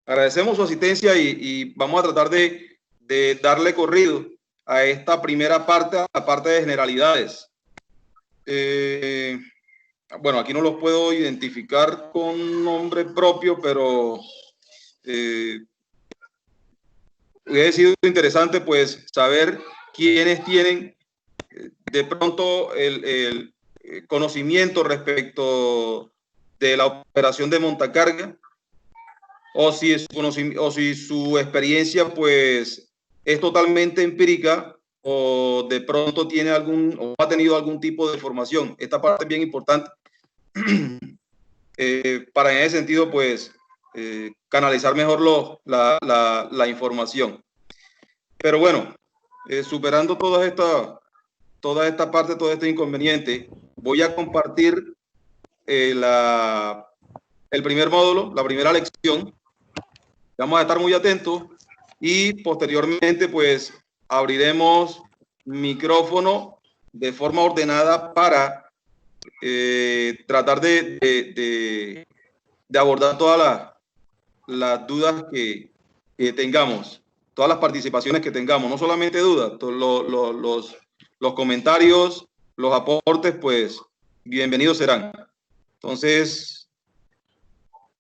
Agradecemos su asistencia y vamos a tratar de darle corrido a esta primera parte, a la parte de generalidades. Bueno, aquí no los puedo identificar con nombre propio, pero hubiera sido interesante pues saber quiénes tienen de pronto el conocimiento respecto de la operación de montacarga, o si su experiencia pues es totalmente empírica, o de pronto tiene o ha tenido algún tipo de formación. Esta parte es bien importante para en ese sentido pues canalizar mejor la información. Pero bueno, superando toda esta parte, todo este inconveniente, voy a compartir el primer módulo, la primera lección. Vamos a estar muy atentos y posteriormente pues abriremos micrófono de forma ordenada para tratar de abordar todas las dudas que tengamos, todas las participaciones que tengamos, no solamente dudas, los comentarios, los aportes, pues bienvenidos serán. Entonces,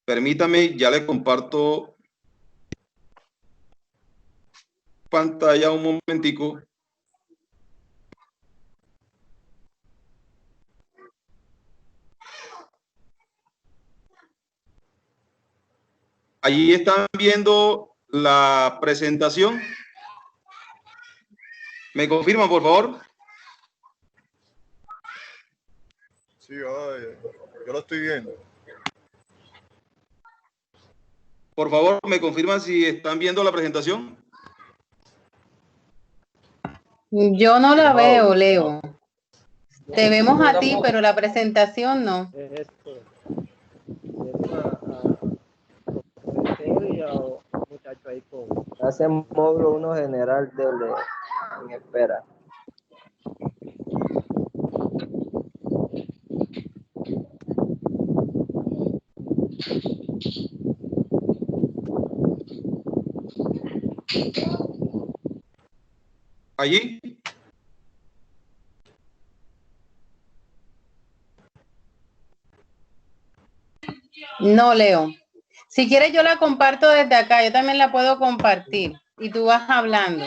permítame, ya le comparto pantalla un momentico. Allí están viendo la presentación. ¿Me confirman, por favor? Sí, yo lo estoy viendo. Por favor, ¿me confirman si están viendo la presentación? Yo no la veo, Leo. Te vemos a ti, pero la presentación no. Hace módulo 1 general en espera. Allí. No, Leo. Si quieres yo la comparto desde acá, yo también la puedo compartir y tú vas hablando.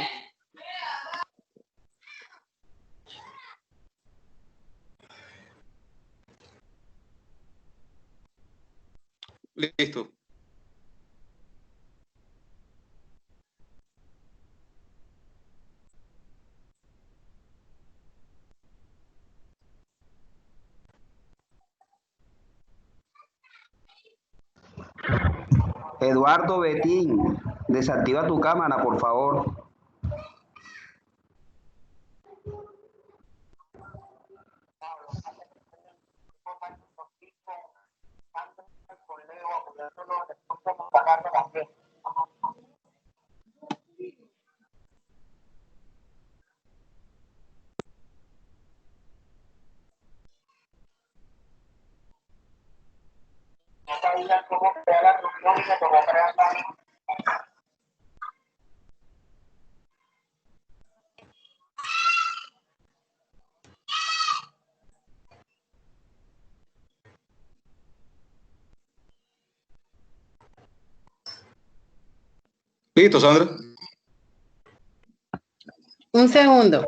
Listo. Eduardo Betín, desactiva tu cámara, por favor. Listo, Sandra. Un segundo.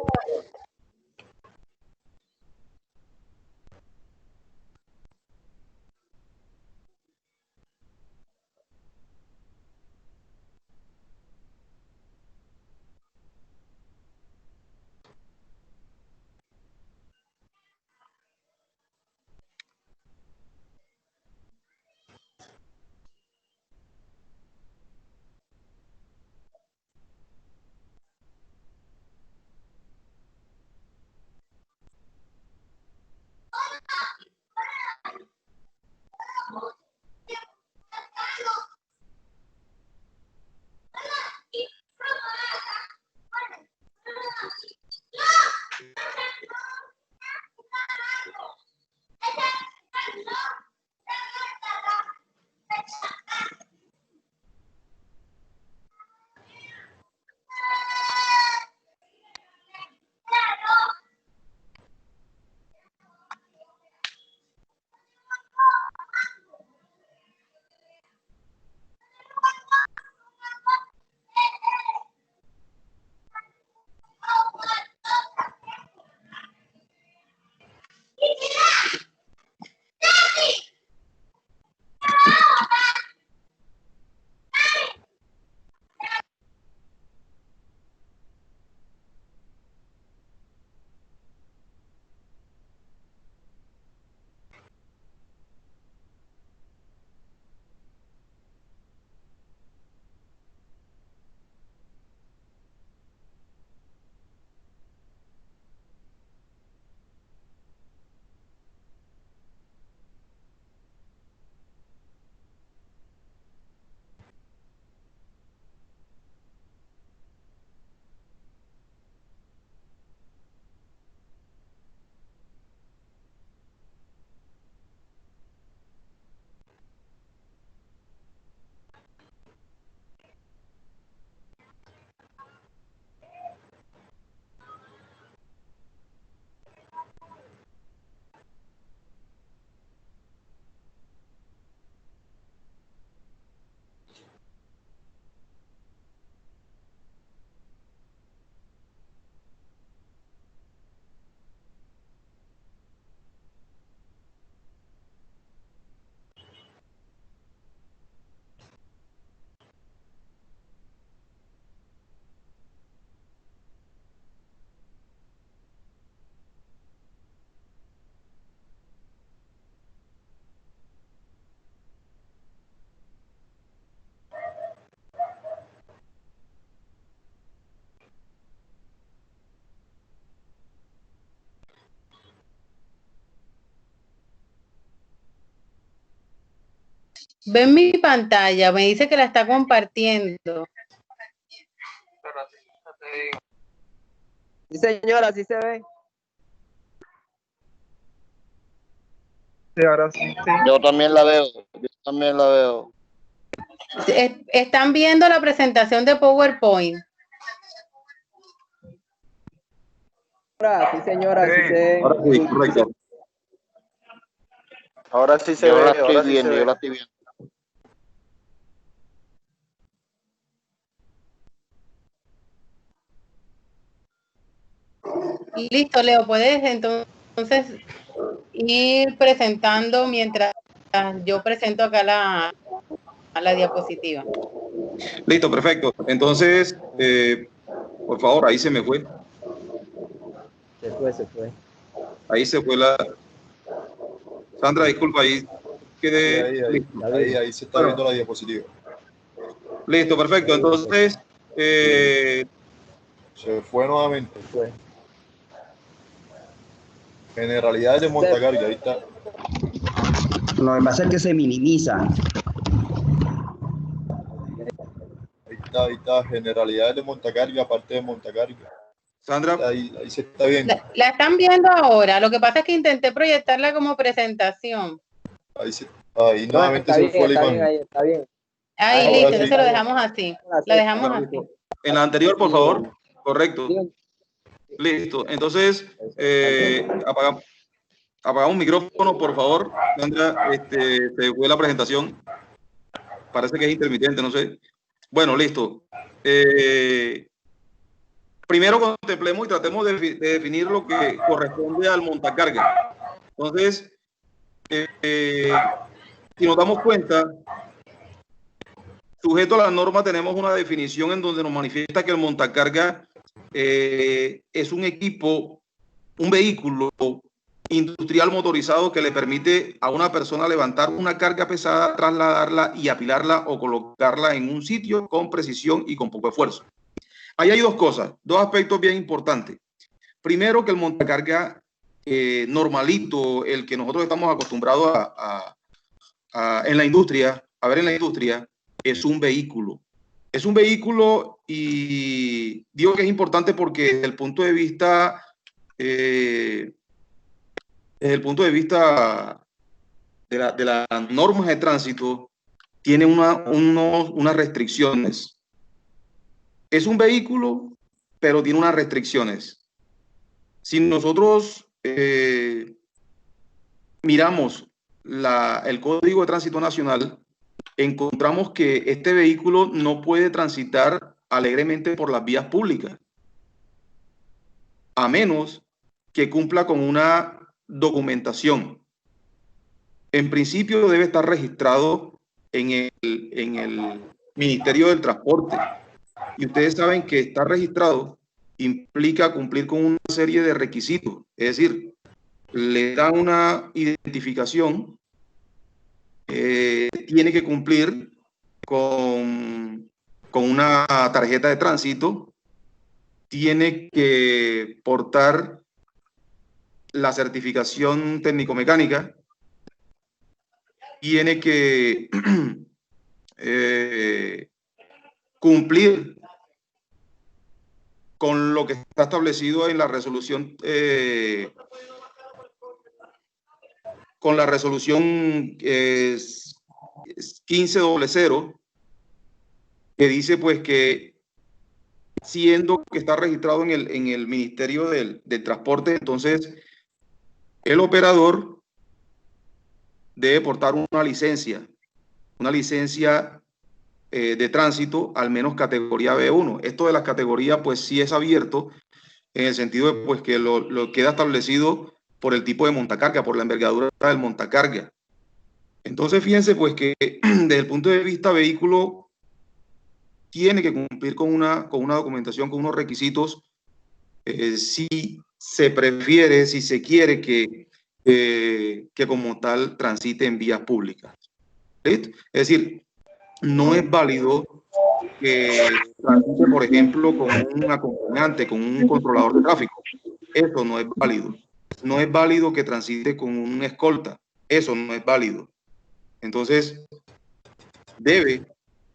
Ven mi pantalla, me dice que la está compartiendo. Sí, señora, sí se ve. Sí, ahora sí. Sí. Yo también la veo, yo también la veo. Están viendo la presentación de PowerPoint. Sí, señora, sí Sí. se ve. Ahora sí, correcto. Ahora sí se Yo ve, la estoy ahora sí viendo, se yo ve. la estoy viendo. Listo, Leo, puedes entonces ir presentando mientras yo presento acá la diapositiva. Listo, perfecto. Entonces, por favor, ahí se me fue. Se fue. Ahí se fue la... Sandra, disculpa, ahí Sí, quedé... Listo. ahí se está viendo la diapositiva. Listo, perfecto. Entonces, Se fue nuevamente. Se fue. Generalidades de montacarga, ahí está. Lo que pasa es que se minimiza. Ahí está. Generalidades de montacarga, parte de montacarga. Sandra, Ahí se está viendo. La están viendo ahora, lo que pasa es que intenté proyectarla como presentación. Ahí No, nuevamente está se bien, fue la está bien, imagen. ahí está bien. Ahí, Ahora listo, sí. entonces lo dejamos así. Lo dejamos bueno, así. listo. En la anterior, por favor. Correcto. Bien. Listo. Entonces, apagamos micrófono, por favor. Sandra, se fue la presentación. Parece que es intermitente, no sé. Bueno, listo. Primero contemplemos y tratemos de definir lo que corresponde al montacarga. Entonces, si nos damos cuenta, sujeto a la norma tenemos una definición en donde nos manifiesta que el montacarga es un equipo, un vehículo industrial motorizado que le permite a una persona levantar una carga pesada, trasladarla y apilarla o colocarla en un sitio con precisión y con poco esfuerzo. Ahí hay dos cosas, dos aspectos bien importantes. Primero, que el montacarga normalito, el que nosotros estamos acostumbrados en la industria, a ver en la industria, es un vehículo. Es un vehículo y digo que es importante porque desde el punto de vista de las normas de tránsito, tiene unas restricciones. Es un vehículo, pero tiene unas restricciones. Si nosotros miramos el Código de Tránsito Nacional, encontramos que este vehículo no puede transitar alegremente por las vías públicas, a menos que cumpla con una documentación. En principio debe estar registrado en el Ministerio del Transporte. Y ustedes saben que estar registrado implica cumplir con una serie de requisitos. Es decir, le dan una identificación, tiene que cumplir con una tarjeta de tránsito, tiene que portar la certificación técnico-mecánica, tiene que cumplir con lo que está establecido en la resolución, con la resolución 1500, que dice pues que siendo que está registrado en el Ministerio del Transporte, entonces el operador debe portar una licencia de tránsito, al menos categoría B1. Esto de las categorías pues sí es abierto, en el sentido de pues que lo queda establecido por el tipo de montacarga, por la envergadura del montacarga. Entonces fíjense pues que desde el punto de vista vehículo tiene que cumplir con una documentación, con unos requisitos, si se prefiere, si se quiere que como tal transite en vías públicas. ¿Listo? Es decir, no es válido que transite, por ejemplo, con un acompañante, con un controlador de tráfico. Eso no es válido. No es válido que transite con un escolta. Eso no es válido. Entonces, debe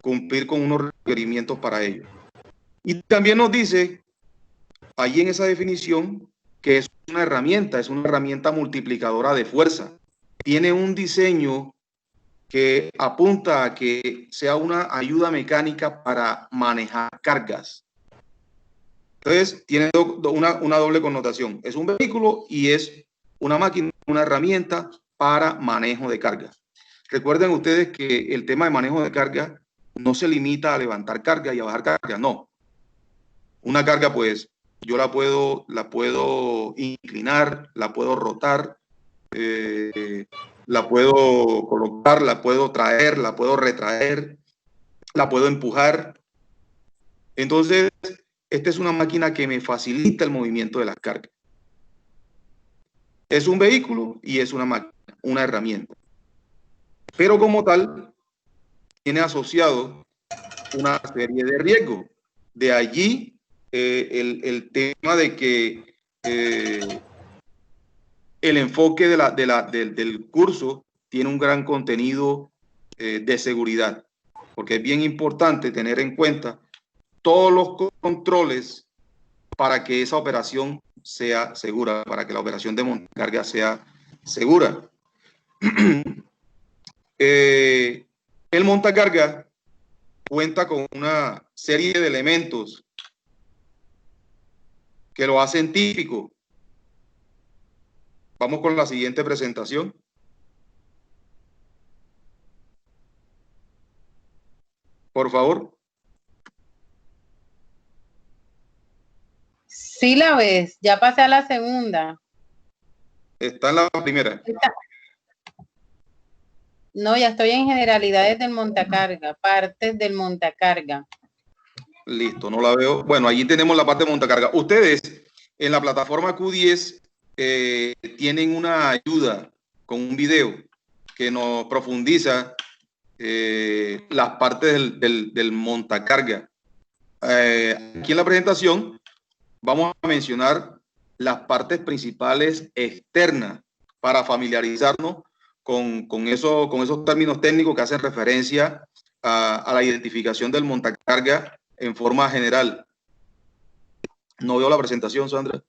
cumplir con unos requerimientos para ello. Y también nos dice, allí en esa definición, que es una herramienta multiplicadora de fuerza. Tiene un diseño que apunta a que sea una ayuda mecánica para manejar cargas. Entonces, tiene una doble connotación. Es un vehículo y es una máquina, una herramienta para manejo de cargas. Recuerden ustedes que el tema de manejo de carga no se limita a levantar carga y a bajar carga, no. Una carga, pues, yo la puedo inclinar, la puedo rotar, la puedo colocar, la puedo traer, la puedo retraer, la puedo empujar. Entonces, esta es una máquina que me facilita el movimiento de las cargas. Es un vehículo y es una máquina, una herramienta. Pero como tal, tiene asociado una serie de riesgos. De allí el tema de que el enfoque del curso tiene un gran contenido de seguridad, porque es bien importante tener en cuenta todos los controles para que esa operación sea segura, para que la operación de montacarga sea segura. El montacarga cuenta con una serie de elementos que lo hacen típico. Vamos con la siguiente presentación. Por favor. Sí la ves, ya pasé a la segunda. Está en la primera. No, ya estoy en generalidades del montacarga, partes del montacarga. Listo, no la veo. Bueno, allí tenemos la parte de montacarga. Ustedes en la plataforma Q10 tienen una ayuda con un video que nos profundiza las partes del montacarga. Aquí en la presentación vamos a mencionar las partes principales externas para familiarizarnos con esos términos técnicos que hacen referencia a la identificación del montacarga en forma general. No veo la presentación, Sandra.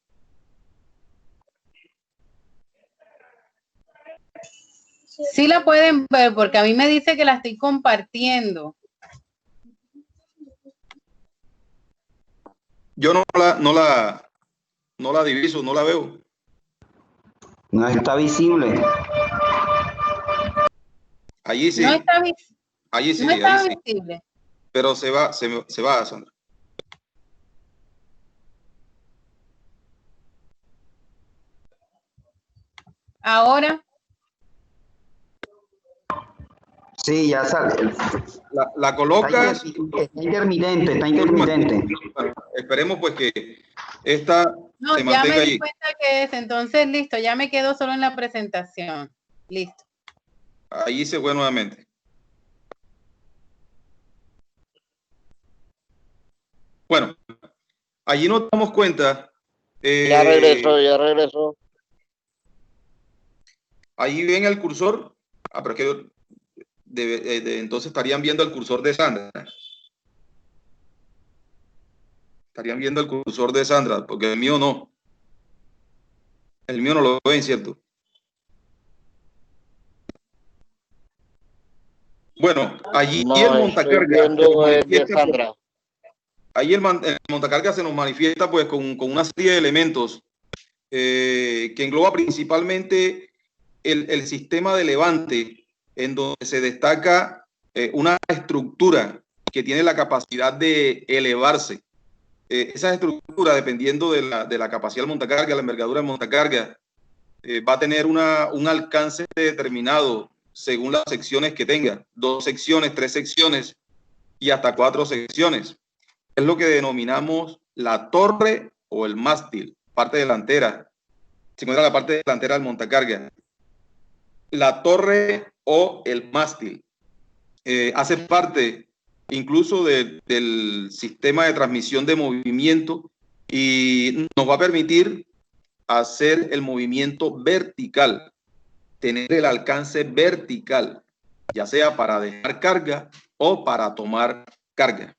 Sí la pueden ver porque a mí me dice que la estoy compartiendo. Yo no la diviso, no la veo. No está visible. Allí sí. No está, Allí sí, no está allí sí. visible. Pero se va, Sandra. Ahora. Sí, ya sale. La colocas. Está intermitente. Bueno, esperemos pues que esta No, se ya mantenga me di allí. cuenta que es, entonces listo, ya me quedo solo en la presentación. Listo. Allí se fue nuevamente. Bueno, allí nos damos cuenta. Ya regresó. Ahí ven el cursor. Pero es que entonces estarían viendo el cursor de Sandra. Estarían viendo el cursor de Sandra, porque el mío no. El mío no lo ven, ¿cierto? Bueno, allí No, el estoy montacarga viendo el de Sandra. Ahí el montacarga se nos manifiesta pues con una serie de elementos que engloba principalmente el sistema de levante, en donde se destaca una estructura que tiene la capacidad de elevarse. Esa estructura, dependiendo de la capacidad del montacarga, la envergadura del montacarga, va a tener un alcance determinado según las secciones que tenga. 2 secciones, 3 secciones y hasta 4 secciones. Es lo que denominamos la torre o el mástil, parte delantera. Se encuentra la parte delantera del montacarga. La torre o el mástil hace parte incluso del sistema de transmisión de movimiento y nos va a permitir hacer el movimiento vertical, tener el alcance vertical, ya sea para dejar carga o para tomar carga.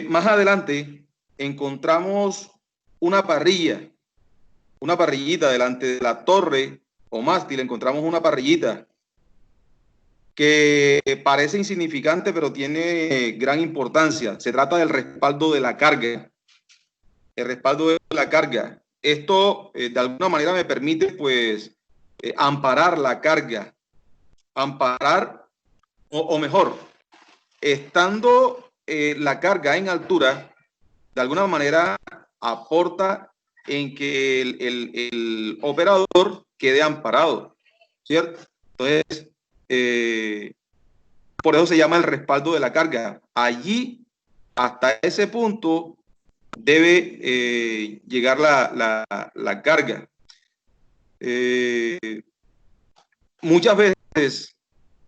Más adelante encontramos una parrillita delante de la torre o mástil, encontramos una parrillita que parece insignificante, pero tiene gran importancia. Se trata del respaldo de la carga. El respaldo de la carga. Esto, de alguna manera, me permite, pues, amparar la carga. Amparar, o mejor, estando la carga en altura, de alguna manera aporta en que el operador quede amparado, ¿cierto? Entonces, por eso se llama el respaldo de la carga. Allí, hasta ese punto, debe llegar la carga. Muchas veces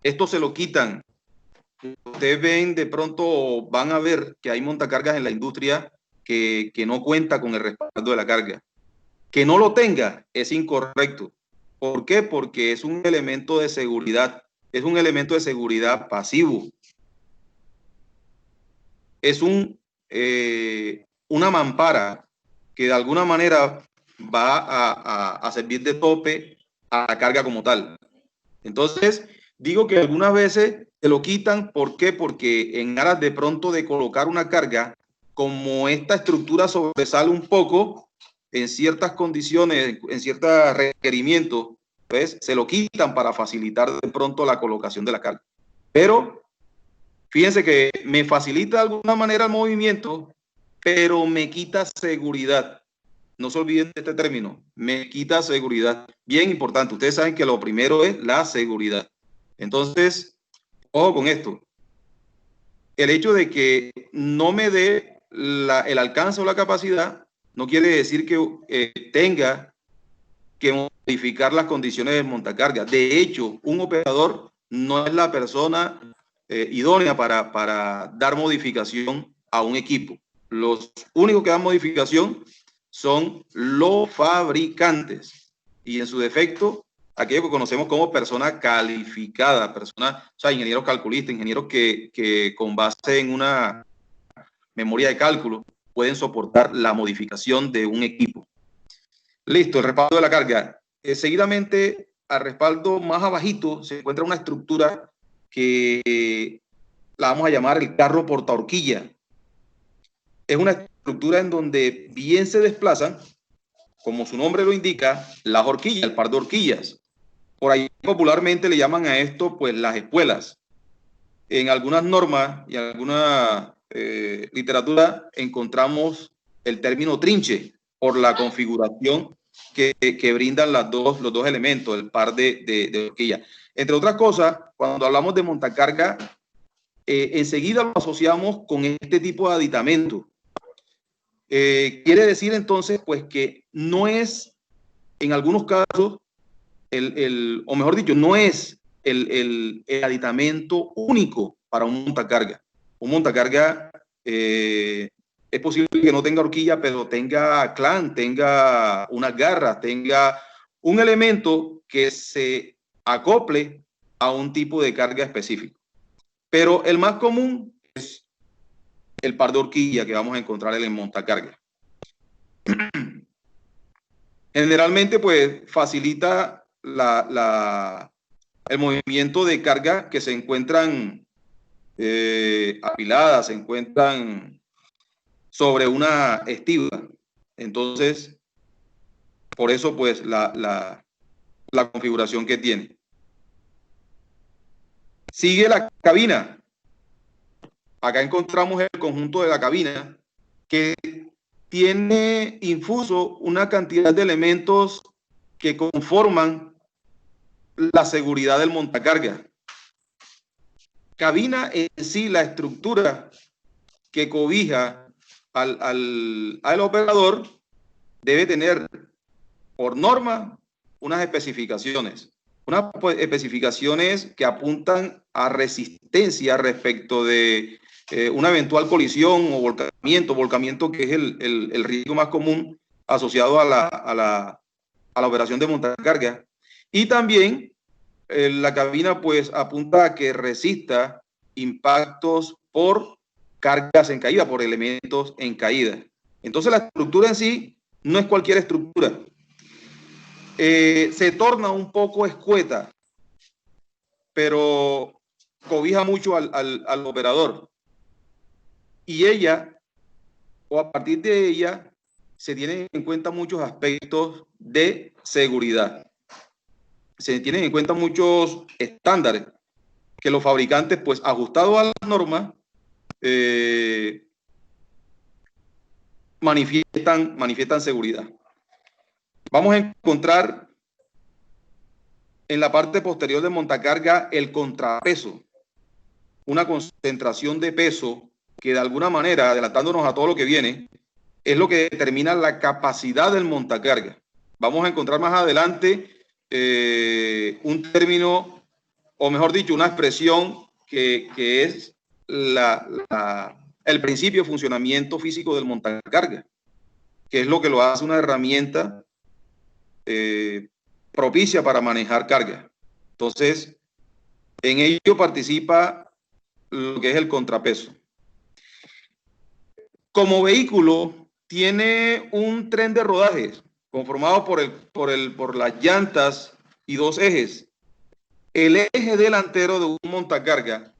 esto se lo quitan. Ustedes ven, de pronto van a ver que hay montacargas en la industria que no cuenta con el respaldo de la carga. Que no lo tenga es incorrecto. ¿Por qué? Porque es un elemento de seguridad. Es un elemento de seguridad pasivo. Es una mampara que de alguna manera va a servir de tope a la carga como tal. Entonces, digo que algunas veces se lo quitan. ¿Por qué? Porque en aras de pronto de colocar una carga, como esta estructura sobresale un poco en ciertas condiciones, en ciertos requerimientos, pues se lo quitan para facilitar de pronto la colocación de la carga. Pero fíjense que me facilita de alguna manera el movimiento, pero me quita seguridad. No se olviden de este término, me quita seguridad. Bien importante, ustedes saben que lo primero es la seguridad. Entonces, ojo con esto. El hecho de que no me dé el alcance o la capacidad no quiere decir que tenga que modificar las condiciones de montacarga. De hecho, un operador no es la persona idónea para dar modificación a un equipo. Los únicos que dan modificación son los fabricantes y en su defecto aquellos que conocemos como persona calificada, o sea, ingenieros calculistas, ingenieros que con base en una memoria de cálculo pueden soportar la modificación de un equipo. Listo, el respaldo de la carga. Seguidamente, al respaldo más abajito se encuentra una estructura que la vamos a llamar el carro portahorquilla. Es una estructura en donde bien se desplazan, como su nombre lo indica, las horquillas, el par de horquillas. Por ahí popularmente le llaman a esto pues las espuelas. En algunas normas y en alguna literatura encontramos el término trinche por la configuración que brindan los dos elementos, el par de horquillas. Entre otras cosas, cuando hablamos de montacarga, enseguida lo asociamos con este tipo de aditamento. Quiere decir entonces pues que no es, en algunos casos, o mejor dicho, no es el aditamento único para un montacarga. Un montacarga es posible que no tenga horquilla, pero tenga clan, tenga unas garras, tenga un elemento que se acople a un tipo de carga específico. Pero el más común es el par de horquilla que vamos a encontrar en el montacarga. Generalmente, pues, facilita el movimiento de carga que se encuentran apiladas, se encuentran sobre una estiba. Entonces, por eso, pues, la configuración que tiene. Sigue la cabina. Acá encontramos el conjunto de la cabina que tiene infuso una cantidad de elementos que conforman la seguridad del montacarga. Cabina en sí, la estructura que cobija al operador, debe tener por norma unas especificaciones. Unas especificaciones que apuntan a resistencia respecto de una eventual colisión o volcamiento que es el riesgo más común asociado a la operación de montacarga. Y también la cabina pues apunta a que resista impactos por cargas en caída, por elementos en caída. Entonces la estructura en sí no es cualquier estructura. Se torna un poco escueta, pero cobija mucho al operador. Y ella, o a partir de ella, se tienen en cuenta muchos aspectos de seguridad. Se tienen en cuenta muchos estándares que los fabricantes, pues ajustados a las normas, manifiestan seguridad. Vamos a encontrar en la parte posterior del montacarga el contrapeso, una concentración de peso que de alguna manera, adelantándonos a todo lo que viene, es lo que determina la capacidad del montacarga. Vamos a encontrar más adelante un término, o mejor dicho, una expresión que es el principio de funcionamiento físico del montacarga, que es lo que lo hace una herramienta propicia para manejar carga. Entonces, en ello participa lo que es el contrapeso. Como vehículo, tiene un tren de rodaje conformado por las llantas y dos ejes. El eje delantero de un montacarga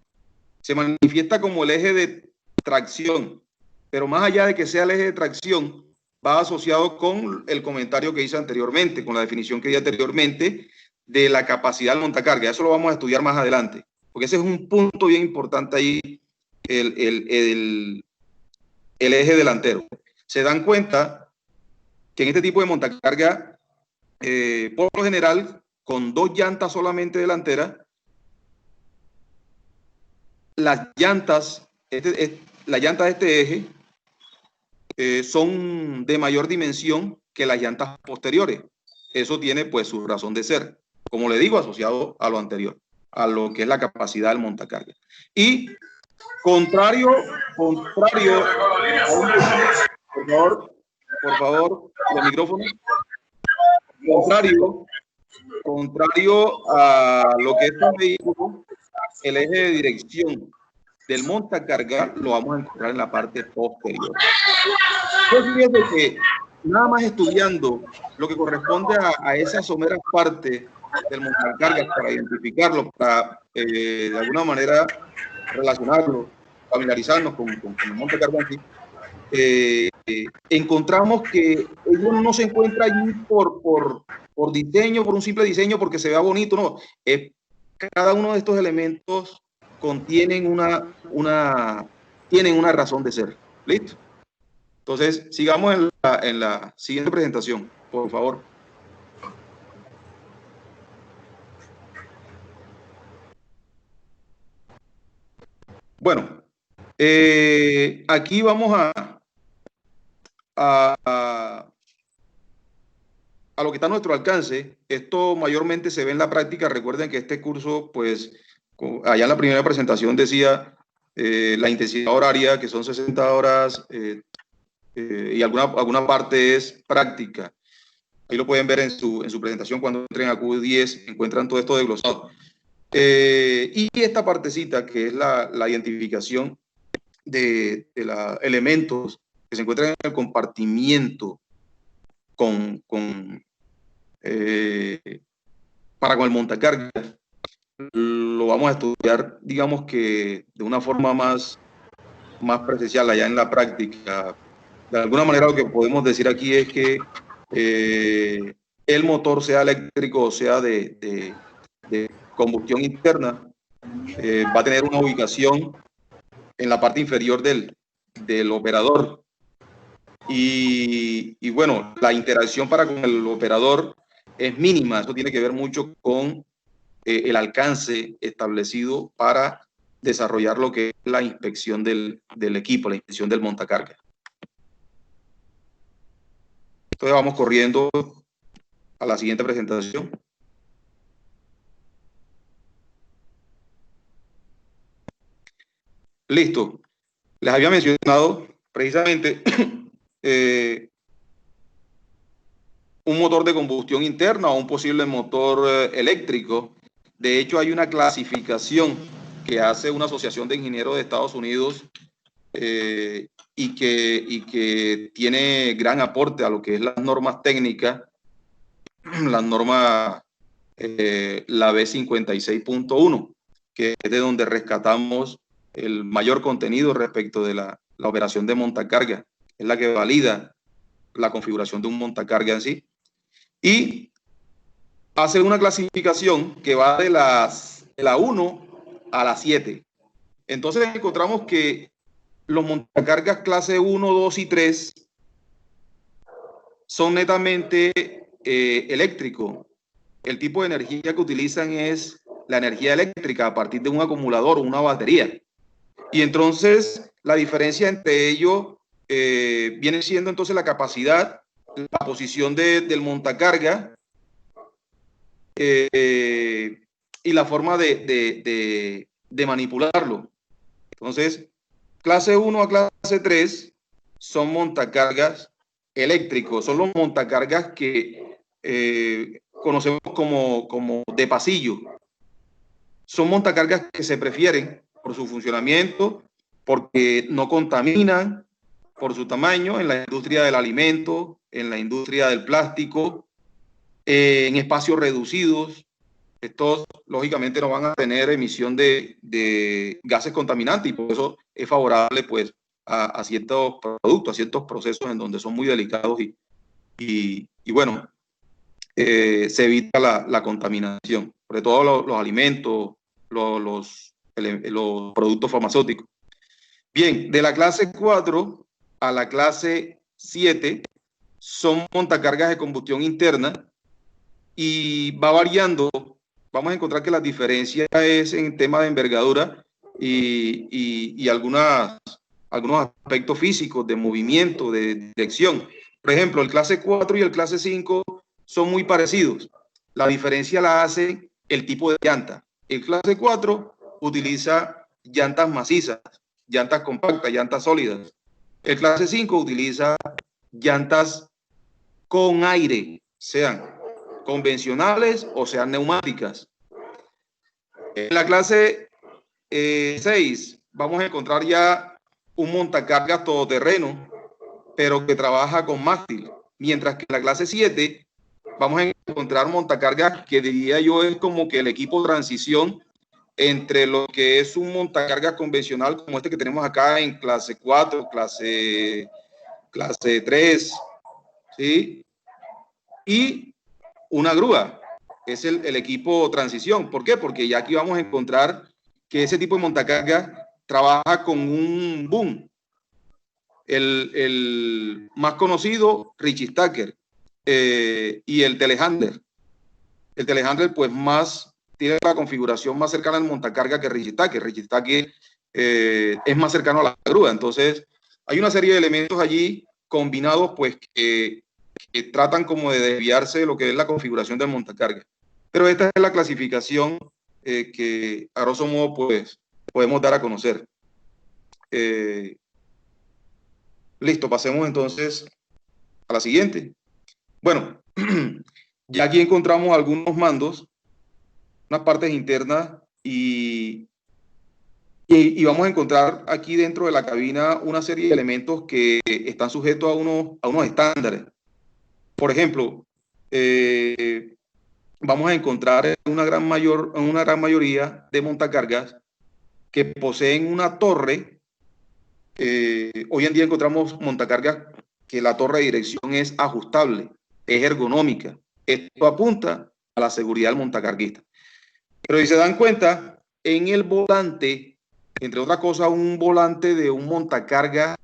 se manifiesta como el eje de tracción, pero más allá de que sea el eje de tracción, va asociado con el comentario que hice anteriormente, con la definición que di anteriormente de la capacidad del montacarga. Eso lo vamos a estudiar más adelante, porque ese es un punto bien importante ahí, el eje delantero. Se dan cuenta que en este tipo de montacarga, por lo general, con dos llantas solamente delanteras, las llantas de este eje son de mayor dimensión que las llantas posteriores. Eso tiene pues su razón de ser, como le digo, asociado a lo anterior, a lo que es la capacidad del montacarga. Y contrario por favor, los micrófonos. Contrario a lo que es un vehículo, el eje de dirección del montacarga lo vamos a encontrar en la parte posterior. Entonces, fíjense que nada más estudiando lo que corresponde a esas someras partes del montacarga para identificarlo, para de alguna manera relacionarlo, familiarizarnos con el montacarga en sí, encontramos que ellos no se encuentra allí por diseño, por un simple diseño, porque se vea bonito, no. Cada uno de estos elementos tienen una razón de ser. ¿Listo? Entonces, sigamos en la siguiente presentación, por favor. Bueno, aquí vamos a lo que está a nuestro alcance. Esto mayormente se ve en la práctica. Recuerden que este curso, pues, allá en la primera presentación decía la intensidad horaria, que son 60 horas, y alguna parte es práctica. Ahí lo pueden ver en su presentación. Cuando entren a Q10 encuentran todo esto desglosado. Y esta partecita, que es la identificación de los elementos que se encuentran en el compartimiento para con el montacarga, lo vamos a estudiar, digamos que de una forma más presencial allá en la práctica. De alguna manera lo que podemos decir aquí es que el motor, sea eléctrico o sea de combustión interna, va a tener una ubicación en la parte inferior del operador. Y bueno, la interacción para con el operador es mínima. Eso tiene que ver mucho con el alcance establecido para desarrollar lo que es la inspección del equipo, la inspección del montacarga. Entonces vamos corriendo a la siguiente presentación. Listo. Les había mencionado precisamente un motor de combustión interna o un posible motor eléctrico De hecho, hay una clasificación que hace una asociación de ingenieros de Estados Unidos y que tiene gran aporte a lo que es las normas técnicas, las normas, la B56.1, que es de donde rescatamos el mayor contenido respecto de la operación de montacarga, es la que valida la configuración de un montacarga en sí. Y hace una clasificación que va de la 1 a la 7. Entonces encontramos que los montacargas clase 1, 2 y 3 son netamente eléctricos. El tipo de energía que utilizan es la energía eléctrica a partir de un acumulador o una batería. Y entonces la diferencia entre ellos viene siendo entonces la capacidad, la posición del montacarga y la forma de manipularlo. Entonces, clase 1 a clase 3 son montacargas eléctricos, son los montacargas que conocemos como de pasillo. Son montacargas que se prefieren por su funcionamiento, porque no contaminan, por su tamaño, en la industria del alimento, en la industria del plástico, en espacios reducidos. Estos, lógicamente, no van a tener emisión de gases contaminantes y por eso es favorable, pues, a ciertos productos, a ciertos procesos en donde son muy delicados y bueno, se evita la contaminación, sobre todo los alimentos, los productos farmacéuticos. Bien, de la clase 4 a la clase 7 son montacargas de combustión interna y va variando. Vamos a encontrar que la diferencia es en tema de envergadura y algunos aspectos físicos de movimiento, de dirección. Por ejemplo, el clase 4 y el clase 5 son muy parecidos. La diferencia la hace el tipo de llanta. El clase 4 utiliza llantas macizas, llantas compactas, llantas sólidas. El clase 5 utiliza llantas con aire, sean convencionales o sean neumáticas. En la clase 6 vamos a encontrar ya un montacargas todoterreno, pero que trabaja con mástil, mientras que en la clase 7 vamos a encontrar montacargas que diría yo es como que el equipo de transición entre lo que es un montacargas convencional como este que tenemos acá en clase 4, clase 3, ¿sí? Y una grúa, es el equipo transición. ¿Por qué? Porque ya aquí vamos a encontrar que ese tipo de montacarga trabaja con un boom. El más conocido, Richie Stacker, y el telehandler. El telehandler, pues, tiene la configuración más cercana al montacarga que Richie Stacker. Richie Stacker es más cercano a la grúa. Entonces, hay una serie de elementos allí combinados, pues, que tratan como de desviarse de lo que es la configuración del montacarga. Pero esta es la clasificación que a grosso modo, pues, podemos dar a conocer. Listo, pasemos entonces a la siguiente. Bueno, ya aquí encontramos algunos mandos, unas partes internas y vamos a encontrar aquí dentro de la cabina una serie de elementos que están sujetos a unos estándares. Por ejemplo, vamos a encontrar una gran mayoría de montacargas que poseen una torre. Hoy en día encontramos montacargas que la torre de dirección es ajustable, es ergonómica. Esto apunta a la seguridad del montacarguista. Pero si se dan cuenta, en el volante, entre otras cosas, un volante de un montacargas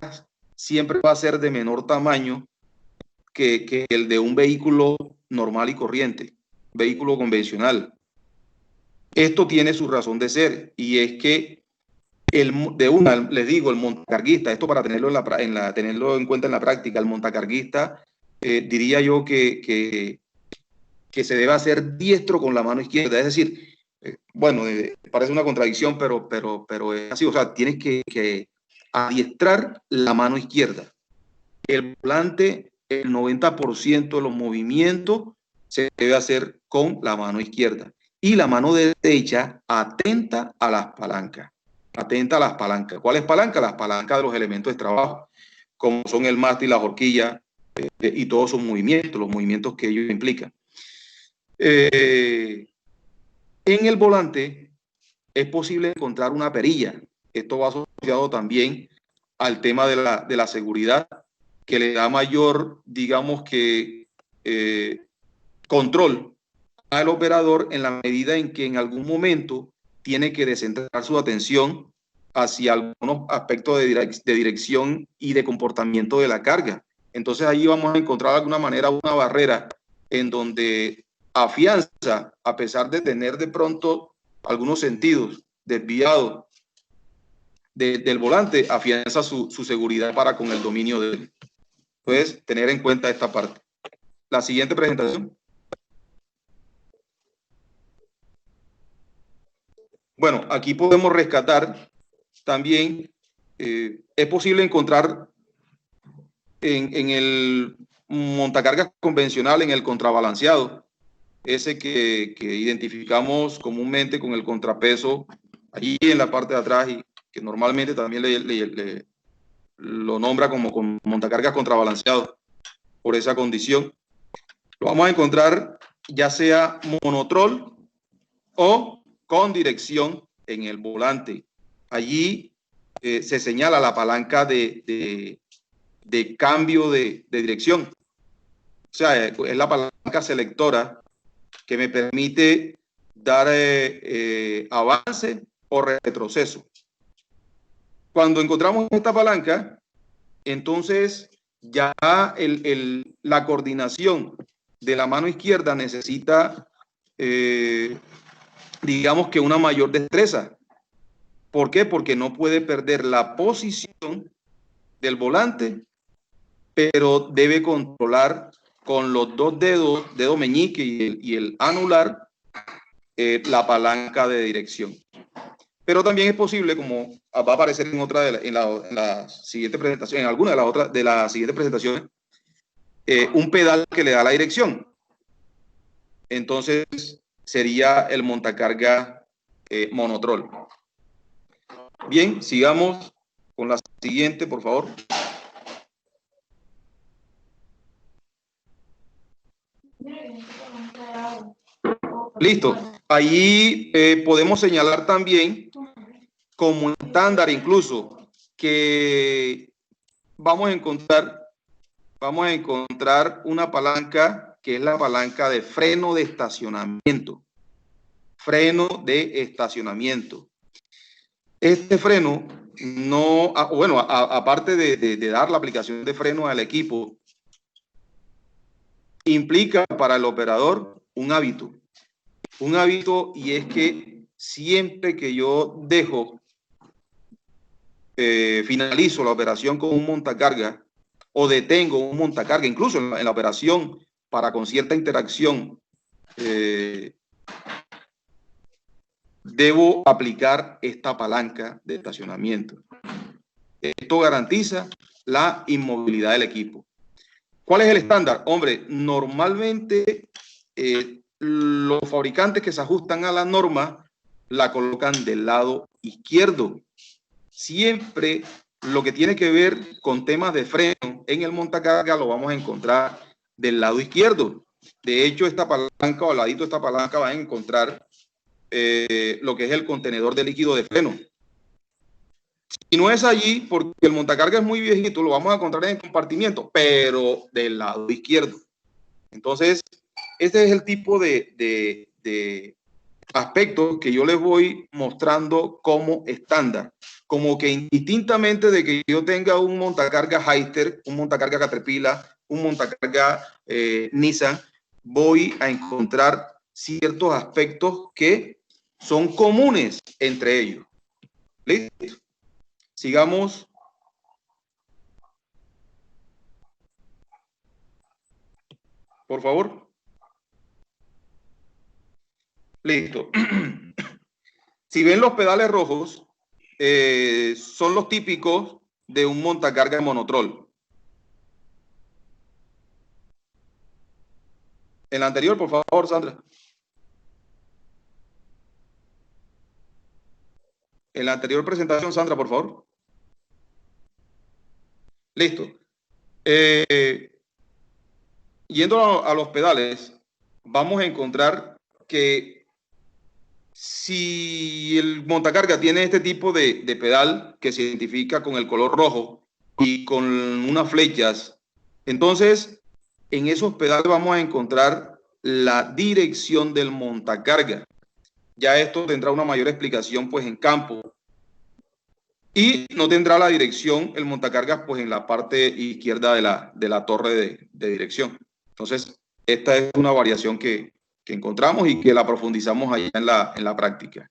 siempre va a ser de menor tamaño que el de un vehículo normal y corriente, vehículo convencional. Esto tiene su razón de ser y es que les digo, el montacarguista, esto para tenerlo tenerlo en cuenta en la práctica, el montacarguista diría yo que se debe hacer diestro con la mano izquierda, es decir, bueno, parece una contradicción, pero es así, o sea, tienes que adiestrar la mano izquierda. El volante, el 90% de los movimientos se debe hacer con la mano izquierda. y la mano derecha atenta a las palancas. Atenta a las palancas. ¿Cuáles palancas? Las palancas de los elementos de trabajo, como son el mástil, las horquillas y todos sus movimientos, los movimientos que ellos implican. En el volante es posible encontrar una perilla. Esto va asociado también al tema de la seguridad, que le da mayor, digamos que, control al operador en la medida en que en algún momento tiene que descentrar su atención hacia algunos aspectos de dirección y de comportamiento de la carga. Entonces allí vamos a encontrar de alguna manera una barrera en donde afianza, a pesar de tener de pronto algunos sentidos desviados del volante, afianza su seguridad para con el dominio de él. Entonces, tener en cuenta esta parte. La siguiente presentación. Bueno, aquí podemos rescatar también, es posible encontrar en el montacargas convencional, en el contrabalanceado, ese que identificamos comúnmente con el contrapeso allí en la parte de atrás y que normalmente también lo nombra como montacargas contrabalanceado por esa condición. Lo vamos a encontrar ya sea monotrol o con dirección en el volante. Allí se señala la palanca de cambio de dirección. O sea, es la palanca selectora que me permite dar avance o retroceso. Cuando encontramos esta palanca, entonces ya la coordinación de la mano izquierda necesita digamos que una mayor destreza. ¿Por qué? Porque no puede perder la posición del volante, pero debe controlar con los dos dedos, dedo meñique y el anular, la palanca de dirección. Pero también es posible, como va a aparecer en la siguiente presentación, en alguna de las siguientes presentaciones, un pedal que le da la dirección. Entonces sería el montacarga monotrol. Bien, sigamos con la siguiente, por favor. Listo. Ahí podemos señalar también como estándar incluso que vamos a encontrar una palanca que es la palanca de freno de estacionamiento. Freno de estacionamiento. Este freno no, bueno, aparte de dar la aplicación de freno al equipo, implica para el operador un hábito. Un hábito, y es que siempre que yo finalizo la operación con un montacarga o detengo un montacarga, incluso en la operación para con cierta interacción, debo aplicar esta palanca de estacionamiento. Esto garantiza la inmovilidad del equipo. ¿Cuál es el estándar? Hombre, normalmente los fabricantes que se ajustan a la norma la colocan del lado izquierdo. Siempre lo que tiene que ver con temas de freno en el montacarga lo vamos a encontrar del lado izquierdo. De hecho, esta palanca o al ladito de esta palanca van a encontrar lo que es el contenedor de líquido de freno. Si no es allí, porque el montacarga es muy viejito, lo vamos a encontrar en el compartimiento, pero del lado izquierdo. Entonces, este es el tipo de aspectos que yo les voy mostrando como estándar. Como que indistintamente de que yo tenga un montacarga Hyster, un montacarga Caterpillar, un montacarga Nissan, voy a encontrar ciertos aspectos que son comunes entre ellos. ¿Listo? Sigamos. Por favor. Listo. Si ven los pedales rojos, son los típicos de un montacarga de monotrol. En la anterior, por favor, Sandra. En la anterior presentación, Sandra, por favor. Listo. Yendo a los pedales, vamos a encontrar que si el montacarga tiene este tipo de pedal que se identifica con el color rojo y con unas flechas, entonces en esos pedales vamos a encontrar la dirección del montacarga. Ya esto tendrá una mayor explicación pues en campo. Y no tendrá la dirección, el montacargas, pues en la parte izquierda de la torre de dirección. Entonces, esta es una variación que encontramos y que la profundizamos allá en la práctica.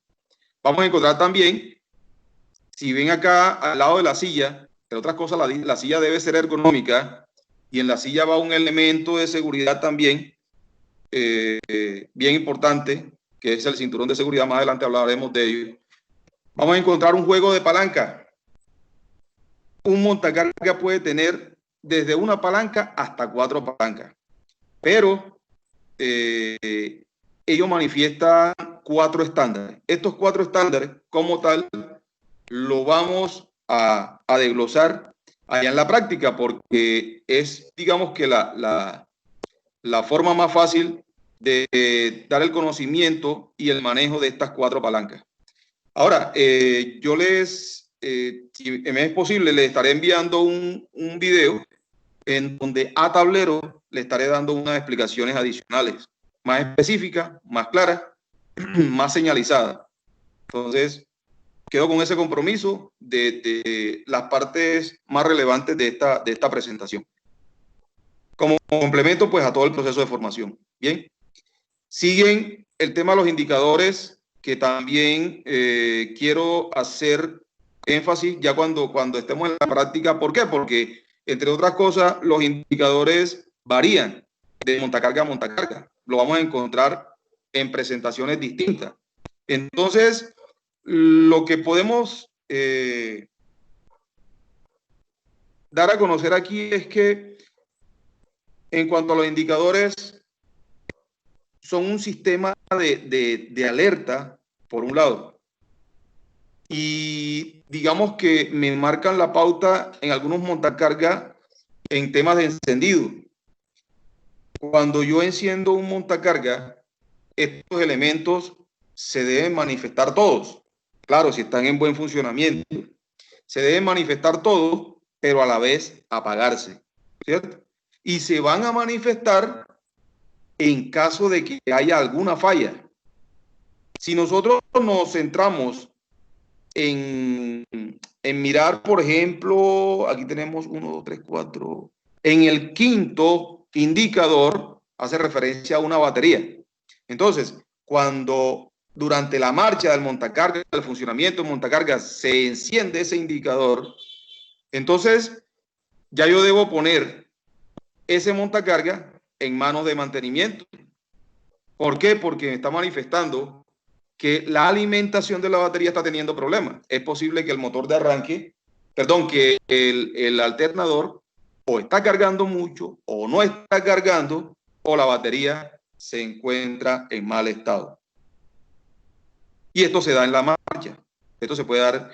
Vamos a encontrar también, si ven acá al lado de la silla, entre otras cosas, la silla debe ser ergonómica y en la silla va un elemento de seguridad también bien importante, que es el cinturón de seguridad. Más adelante hablaremos de ello. Vamos a encontrar un juego de palanca. Un montacarga puede tener desde una palanca hasta 4 palancas, pero ellos manifiestan 4 estándares. Estos 4 estándares, como tal, lo vamos a desglosar allá en la práctica, porque es, digamos que la forma más fácil de dar el conocimiento y el manejo de estas 4 palancas. Ahora, yo si me es posible, les estaré enviando un video en donde a tablero le estaré dando unas explicaciones adicionales, más específicas, más claras, más señalizadas. Entonces, quedo con ese compromiso de las partes más relevantes de esta presentación. Como complemento, pues, a todo el proceso de formación. Bien. Siguen el tema de los indicadores, que también quiero hacer énfasis ya cuando estemos en la práctica. ¿Por qué? Porque, entre otras cosas, los indicadores varían de montacarga a montacarga. Lo vamos a encontrar en presentaciones distintas. Entonces, lo que podemos dar a conocer aquí es que, en cuanto a los indicadores, son un sistema de alerta, por un lado, y digamos que me marcan la pauta en algunos montacargas en temas de encendido. Cuando yo enciendo un montacarga, estos elementos se deben manifestar todos. Claro, si están en buen funcionamiento. Se deben manifestar todos, pero a la vez apagarse, ¿cierto? Y se van a manifestar en caso de que haya alguna falla. Si nosotros nos centramos en mirar, por ejemplo, aquí tenemos 1, 2, 3, 4, en el quinto indicador hace referencia a una batería. Entonces, cuando durante la marcha del montacarga, el funcionamiento del montacarga, se enciende ese indicador, entonces ya yo debo poner ese montacarga en manos de mantenimiento. ¿Por qué? Porque me está manifestando que la alimentación de la batería está teniendo problemas. Es posible que el motor de arranque, que el alternador o está cargando mucho o no está cargando, o la batería se encuentra en mal estado. Y esto se da en la marcha. Esto se puede dar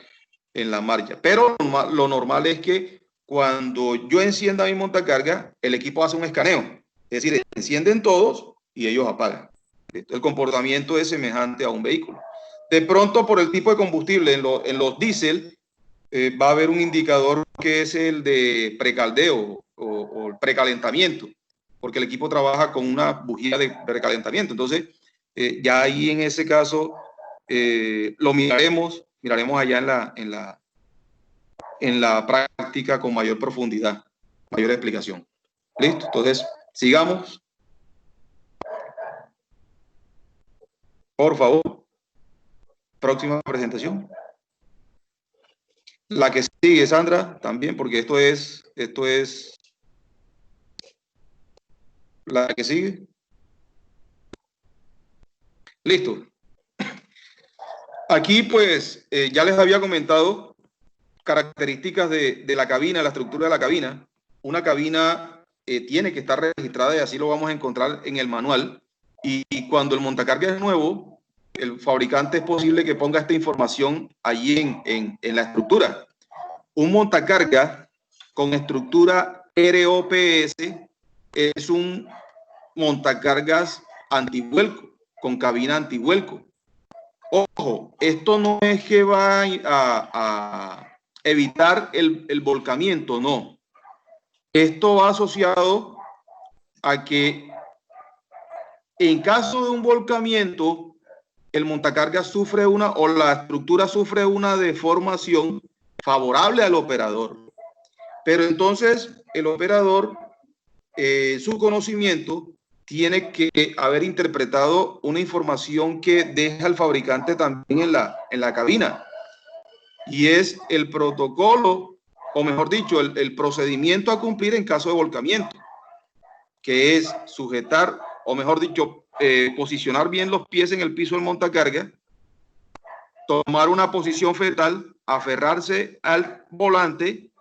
en la marcha. Pero lo normal es que cuando yo encienda mi montacarga, el equipo hace un escaneo. Es decir, encienden todos y ellos apagan. El comportamiento es semejante a un vehículo. De pronto, por el tipo de combustible, en los diésel, va a haber un indicador que es el de precaldeo o el precalentamiento, porque el equipo trabaja con una bujía de precalentamiento. Entonces, ya ahí en ese caso lo miraremos allá en la práctica con mayor profundidad, mayor explicación. ¿Listo? Entonces, sigamos. Por favor. Próxima presentación. La que sigue, Sandra, también, porque esto es la que sigue. Listo. Aquí, pues, ya les había comentado características de la cabina, la estructura de la cabina. Una cabina tiene que estar registrada y así lo vamos a encontrar en el manual. Y cuando el montacarga es nuevo, el fabricante es posible que ponga esta información allí en la estructura. Un montacarga con estructura ROPS es un montacargas antivuelco, con cabina antivuelco. Ojo, esto no es que va a evitar el volcamiento, no. Esto va asociado a que en caso de un volcamiento, el montacargas sufre o la estructura sufre una deformación favorable al operador. Pero entonces el operador, su conocimiento, tiene que haber interpretado una información que deja el fabricante también en la cabina. Y es el protocolo, o mejor dicho, el procedimiento a cumplir en caso de volcamiento, que es sujetar, o mejor dicho, posicionar bien los pies en el piso del montacarga, tomar una posición fetal, aferrarse al volante,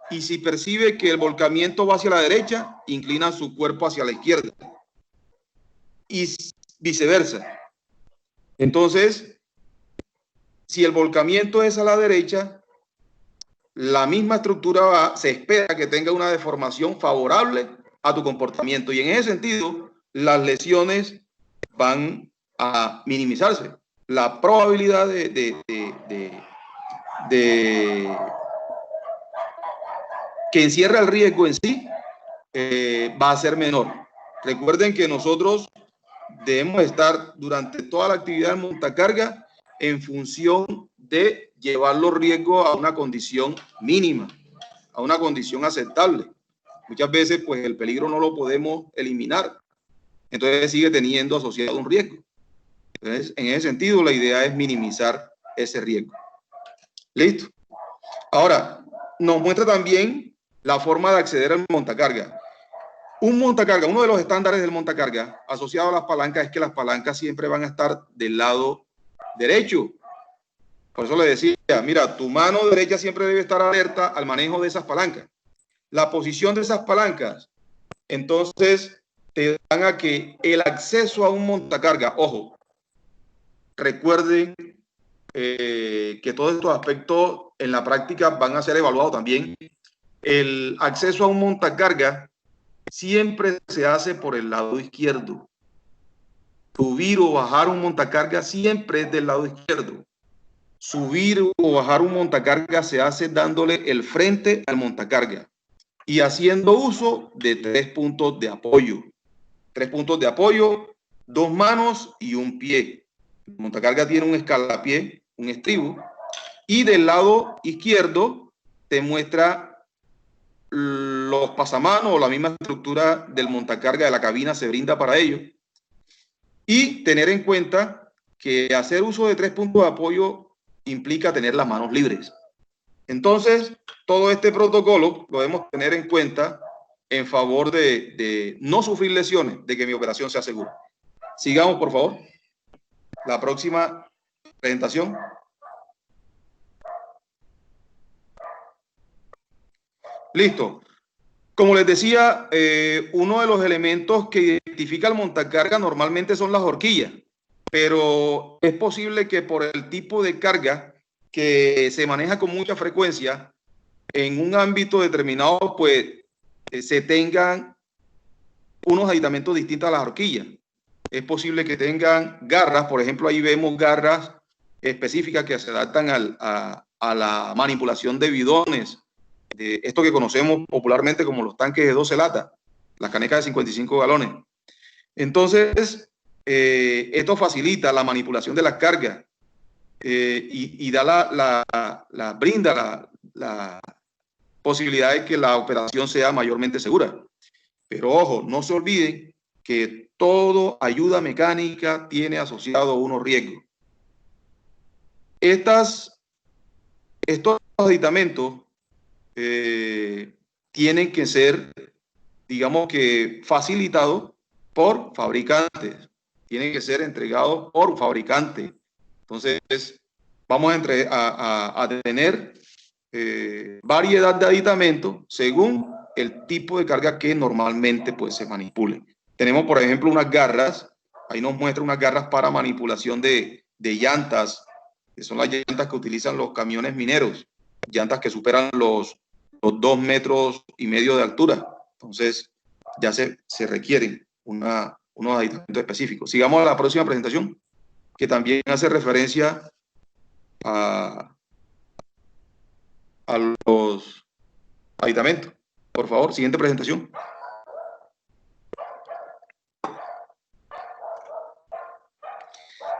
y si percibe que el volcamiento va hacia la derecha, inclina su cuerpo hacia la izquierda. Y viceversa. Entonces, si el volcamiento es a la derecha, la misma estructura se espera que tenga una deformación favorable a tu comportamiento. Y en ese sentido, las lesiones van a minimizarse. La probabilidad de que encierra el riesgo en sí va a ser menor. Recuerden que nosotros debemos estar durante toda la actividad del montacarga en función de llevar los riesgos a una condición mínima, a una condición aceptable. Muchas veces, pues, el peligro no lo podemos eliminar, entonces sigue teniendo asociado un riesgo. Entonces, en ese sentido, la idea es minimizar ese riesgo. ¿Listo? Ahora, nos muestra también la forma de acceder al montacarga. Un montacarga, uno de los estándares del montacarga asociado a las palancas es que las palancas siempre van a estar del lado derecho. Por eso le decía, mira, tu mano derecha siempre debe estar alerta al manejo de esas palancas. La posición de esas palancas, entonces, te dan a que el acceso a un montacarga, ojo, recuerden que todos estos aspectos en la práctica van a ser evaluados también. El acceso a un montacarga siempre se hace por el lado izquierdo. Subir o bajar un montacarga siempre es del lado izquierdo. Subir o bajar un montacarga se hace dándole el frente al montacarga y haciendo uso de 3 puntos de apoyo. 3 puntos de apoyo, 2 manos y un pie. El montacarga tiene un escalapié, un estribo, y del lado izquierdo te muestra los pasamanos o la misma estructura del montacarga de la cabina se brinda para ello. Y tener en cuenta que hacer uso de 3 puntos de apoyo implica tener las manos libres. Entonces, todo este protocolo lo debemos tener en cuenta en favor de no sufrir lesiones, de que mi operación sea segura. Sigamos, por favor. La próxima presentación. Listo. Como les decía, uno de los elementos que identifica el montacarga normalmente son las horquillas, pero es posible que por el tipo de carga que se maneja con mucha frecuencia en un ámbito determinado, pues se tengan unos aditamentos distintos a las horquillas. Es posible que tengan garras, por ejemplo, ahí vemos garras específicas que se adaptan a la manipulación de bidones, de esto que conocemos popularmente como los tanques de 12 latas, las canecas de 55 galones. Entonces, esto facilita la manipulación de las cargas y da brinda la posibilidad de que la operación sea mayormente segura. Pero ojo, no se olviden que todo ayuda mecánica tiene asociado unos riesgos. Estos aditamentos tienen que ser, digamos que, facilitados por fabricantes. Tienen que ser entregados por fabricantes. Entonces, vamos a tener variedad de aditamentos según el tipo de carga que normalmente pues, se manipule. Tenemos, por ejemplo, unas garras Ahí nos muestra unas garras para manipulación de llantas, que son las llantas que utilizan los camiones mineros, llantas que superan los 2,5 metros de altura. Entonces, ya se requieren unos aditamentos específicos. Sigamos a la próxima presentación, que también hace referencia a los aditamentos. Por favor, siguiente presentación.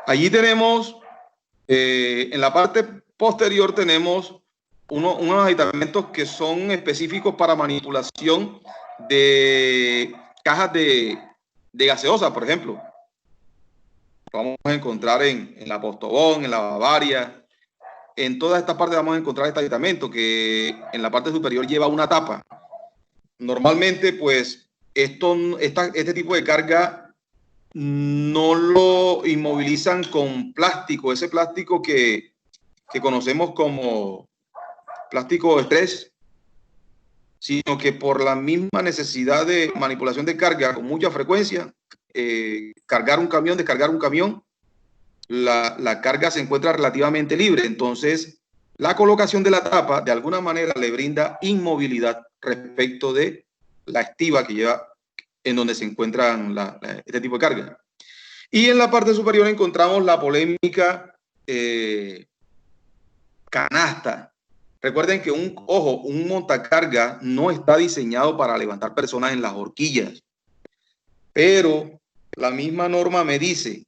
Allí tenemos, en la parte posterior tenemos unos aditamentos que son específicos para manipulación de cajas de gaseosa, por ejemplo. Vamos a encontrar en la Postobón, en la Bavaria. En toda esta parte vamos a encontrar este aditamento que en la parte superior lleva una tapa. Normalmente, pues, este tipo de carga no lo inmovilizan con plástico, ese plástico que conocemos como plástico estrés, sino que por la misma necesidad de manipulación de carga con mucha frecuencia, cargar un camión, descargar un camión, la carga se encuentra relativamente libre. Entonces, la colocación de la tapa de alguna manera le brinda inmovilidad respecto de la estiba que lleva en donde se encuentran este tipo de carga. Y en la parte superior encontramos la polémica canasta. Recuerden que un montacarga no está diseñado para levantar personas en las horquillas, pero la misma norma me dice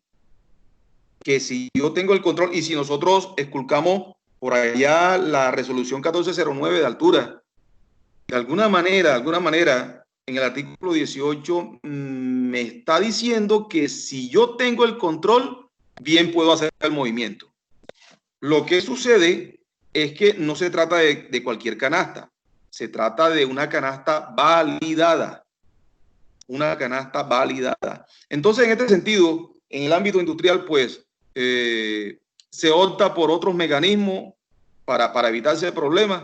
que si yo tengo el control y si nosotros esculcamos por allá la resolución 1409 de altura, de alguna manera, en el artículo 18 me está diciendo que si yo tengo el control, bien puedo hacer el movimiento. Lo que sucede es que no se trata de cualquier canasta, se trata de una canasta validada. Una canasta validada. Entonces, en este sentido, en el ámbito industrial, pues, se opta por otros mecanismos para evitarse problemas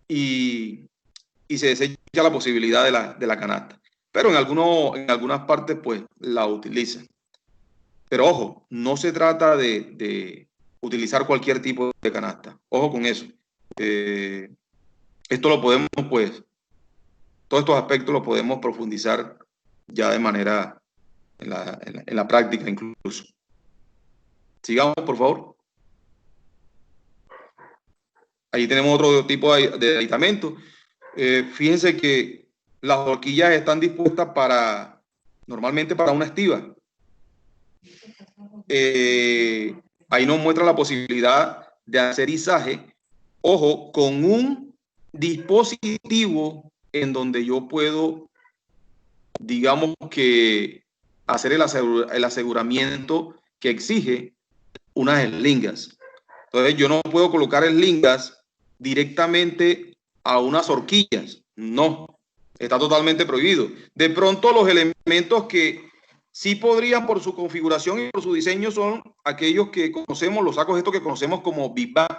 y se desecha la posibilidad de la canasta. Pero en algunas partes, pues, la utilizan. Pero ojo, no se trata de utilizar cualquier tipo de canasta. Ojo con eso. Esto lo podemos, pues, todos estos aspectos los podemos profundizar ya de manera en la práctica incluso. Sigamos, por favor. Ahí tenemos otro tipo de aditamento. Fíjense que las horquillas están dispuestas normalmente para una estiba. Ahí nos muestra la posibilidad de hacer izaje, ojo, con un dispositivo en donde yo puedo, digamos que, hacer el aseguramiento que exige unas eslingas. Entonces yo no puedo colocar eslingas directamente a unas horquillas, no, está totalmente prohibido. De pronto los elementos que sí podrían por su configuración y por su diseño son aquellos que conocemos, los sacos estos que conocemos como Big Bang.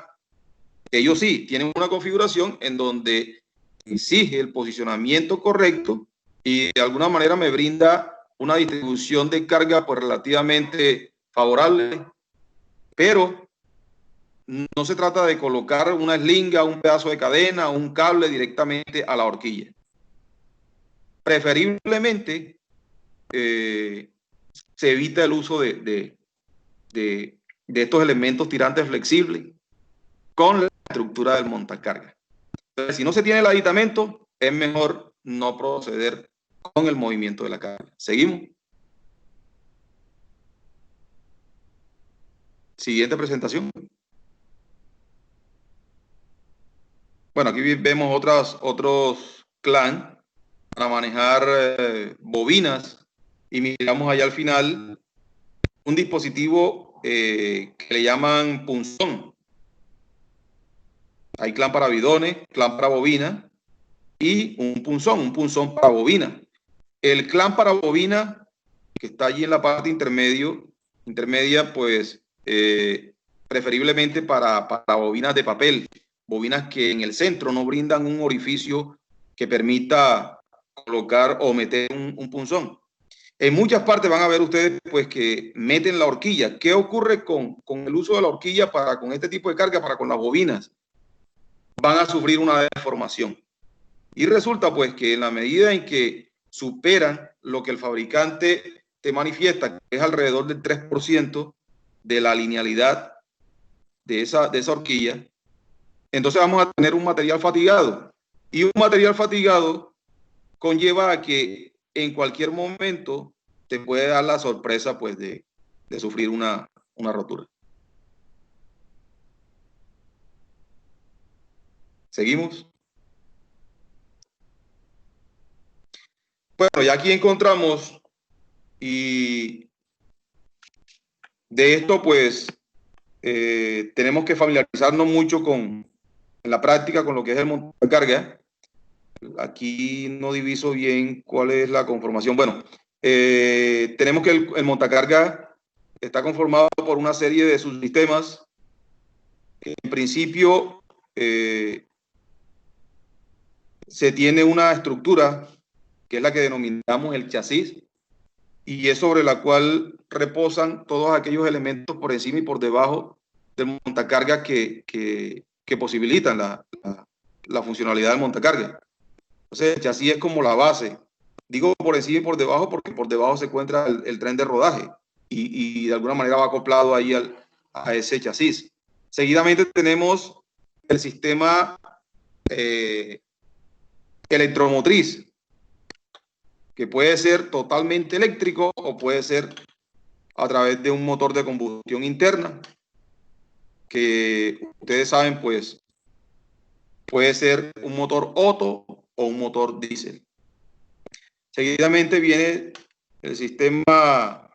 Ellos sí tienen una configuración en donde exige el posicionamiento correcto y de alguna manera me brinda una distribución de carga pues relativamente favorable, pero no se trata de colocar una eslinga, un pedazo de cadena, un cable directamente a la horquilla. Preferiblemente se evita el uso de estos elementos tirantes flexibles con la estructura del montacarga. Entonces, si no se tiene el aditamento, es mejor no proceder con el movimiento de la carga. ¿Seguimos? Siguiente presentación. Bueno, aquí vemos otros clan para manejar bobinas y miramos allá al final un dispositivo que le llaman punzón. Hay clan para bidones, clan para bobina y un punzón para bobina. El clan para bobina, que está allí en la parte intermedia, pues preferiblemente para bobinas de papel, bobinas que en el centro no brindan un orificio que permita colocar o meter un punzón. En muchas partes van a ver ustedes pues que meten la horquilla. ¿Qué ocurre con el uso de la horquilla con este tipo de carga, para con las bobinas? Van a sufrir una deformación. Y resulta pues que en la medida en que superan lo que el fabricante te manifiesta, que es alrededor del 3% de la linealidad de esa horquilla, entonces vamos a tener un material fatigado. Y un material fatigado conlleva a que en cualquier momento te puede dar la sorpresa pues de sufrir una rotura. ¿Seguimos? Bueno, ya aquí encontramos, y de esto pues tenemos que familiarizarnos mucho en la práctica con lo que es el montacarga. Aquí no diviso bien cuál es la conformación. Bueno, tenemos que el montacarga está conformado por una serie de subsistemas. En principio se tiene una estructura que es la que denominamos el chasis, y es sobre la cual reposan todos aquellos elementos por encima y por debajo del montacarga que posibilitan la funcionalidad del montacarga. Entonces, el chasis es como la base. Digo por encima y por debajo porque por debajo se encuentra el tren de rodaje y de alguna manera va acoplado ahí a ese chasis. Seguidamente tenemos el sistema electromotriz, que puede ser totalmente eléctrico o puede ser a través de un motor de combustión interna, que ustedes saben, pues puede ser un motor Otto o un motor diésel. Seguidamente viene el sistema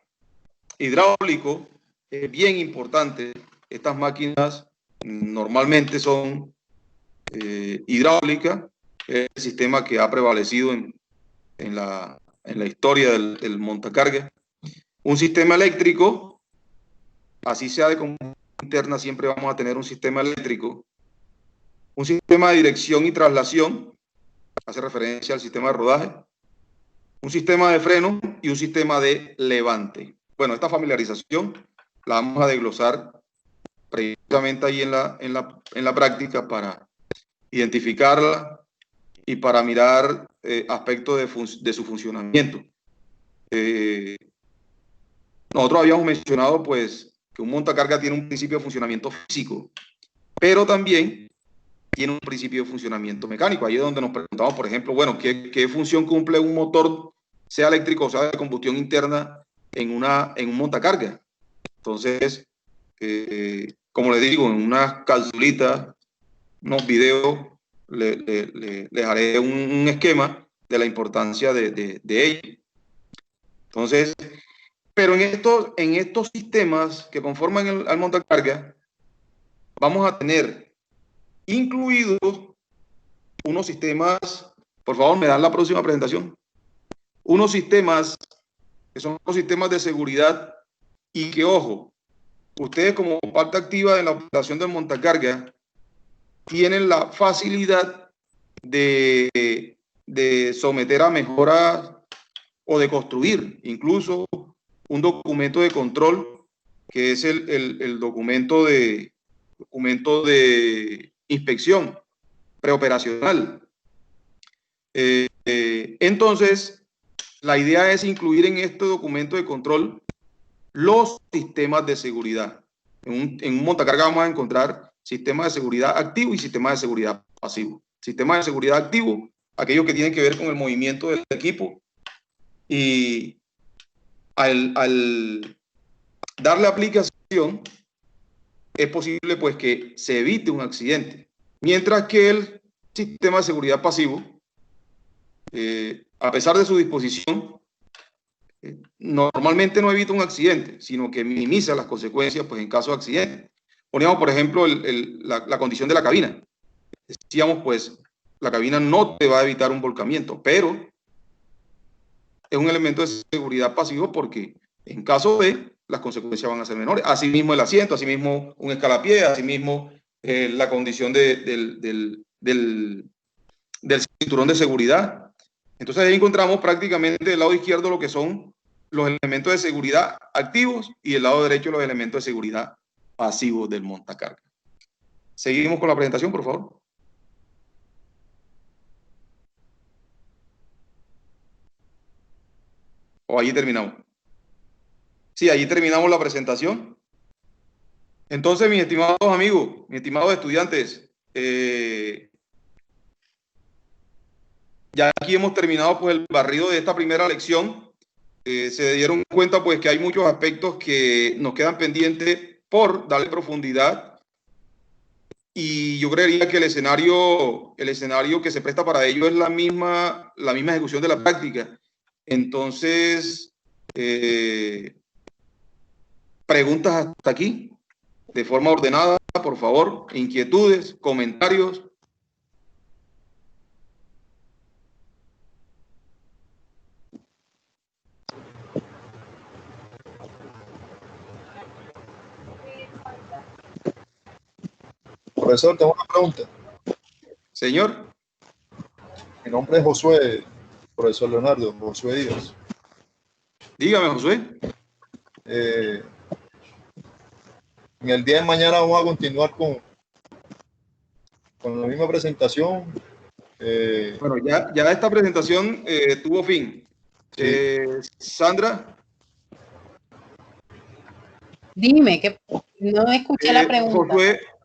hidráulico, bien importante. Estas máquinas normalmente son hidráulicas, es el sistema que ha prevalecido en la historia del montacarga. Un sistema eléctrico, así sea de combustión interna, siempre vamos a tener un sistema eléctrico. Un sistema de dirección y traslación, hace referencia al sistema de rodaje. Un sistema de freno y un sistema de levante. Bueno, esta familiarización la vamos a desglosar precisamente ahí en la práctica para identificarla y para mirar aspectos de su funcionamiento. Nosotros habíamos mencionado pues que un montacarga tiene un principio de funcionamiento físico, pero también tiene un principio de funcionamiento mecánico. Ahí es donde nos preguntamos, por ejemplo, bueno, ¿qué función cumple un motor, sea eléctrico o sea de combustión interna, en un montacarga? Entonces, como les digo, en unas capsulitas, unos videos, les haré un esquema de la importancia de ello. Entonces, pero en estos sistemas que conforman al montacarga, vamos a tener incluidos unos sistemas, por favor, me dan la próxima presentación, unos sistemas que son los sistemas de seguridad, y que, ojo, ustedes como parte activa en la operación del montacarga tienen la facilidad de someter a mejoras o de construir incluso un documento de control, que es el documento de inspección preoperacional. Entonces, la idea es incluir en este documento de control los sistemas de seguridad. En un montacarga vamos a encontrar sistemas de seguridad activo y sistemas de seguridad pasivo. Sistemas de seguridad activo, aquellos que tienen que ver con el movimiento del equipo, y al darle aplicación es posible pues que se evite un accidente, mientras que el sistema de seguridad pasivo, a pesar de su disposición, normalmente no evita un accidente, sino que minimiza las consecuencias pues en caso de accidente. Poníamos, por ejemplo, la condición de la cabina. Decíamos, pues, la cabina no te va a evitar un volcamiento, pero es un elemento de seguridad pasivo porque en caso de, las consecuencias van a ser menores. Asimismo el asiento, asimismo un escalapié, asimismo la condición del cinturón de seguridad. Entonces ahí encontramos prácticamente del lado izquierdo lo que son los elementos de seguridad activos y el lado derecho los elementos de seguridad pasivos del montacarga. Seguimos con la presentación, por favor. ¿O allí terminamos? Sí, allí terminamos la presentación. Entonces, mis estimados amigos, mis estimados estudiantes, ya aquí hemos terminado pues el barrido de esta primera lección. Se dieron cuenta pues que hay muchos aspectos que nos quedan pendientes por darle profundidad, y yo creería que el escenario que se presta para ello es la misma ejecución de la práctica. Entonces, preguntas hasta aquí, de forma ordenada, por favor, inquietudes, comentarios. Profesor, tengo una pregunta. Señor. Mi nombre es Josué, profesor Leonardo, Josué Díaz. Dígame, Josué. En el día de mañana vamos a continuar con la misma presentación. Bueno, ya esta presentación tuvo fin. Sí. Sandra. Dime, que no escuché la pregunta.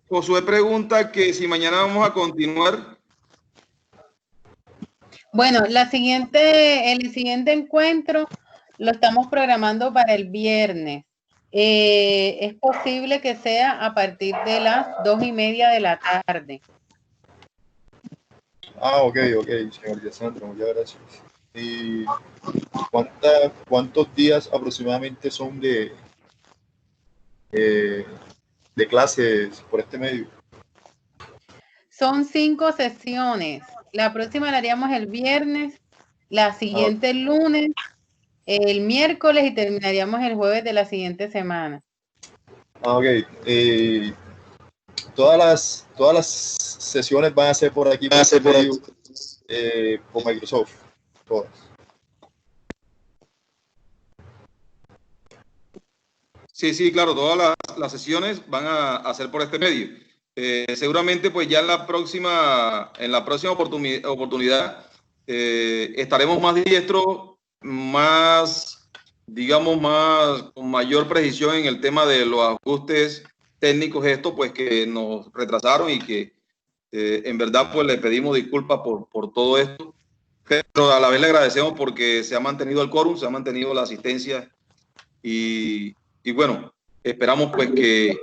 Josué pregunta que si mañana vamos a continuar. Bueno, el siguiente encuentro lo estamos programando para el viernes. Es posible que sea a partir de las 2:30 de la tarde. Ah, ok, señor Yasandra, muchas gracias. ¿Y cuántos días aproximadamente son de clases por este medio? Son 5 sesiones. La próxima la haríamos el viernes, la siguiente el lunes, el miércoles y terminaríamos el jueves de la siguiente semana. Ah, ok. Todas las sesiones van a ser por aquí, por Microsoft. Todas. Sí, claro, todas las sesiones van a ser por este medio. Seguramente pues ya en la próxima oportunidad estaremos más diestros, con mayor precisión en el tema de los ajustes técnicos estos pues que nos retrasaron, y que en verdad pues le pedimos disculpas por todo esto, pero a la vez le agradecemos porque se ha mantenido el quórum, se ha mantenido la asistencia, y bueno, esperamos pues que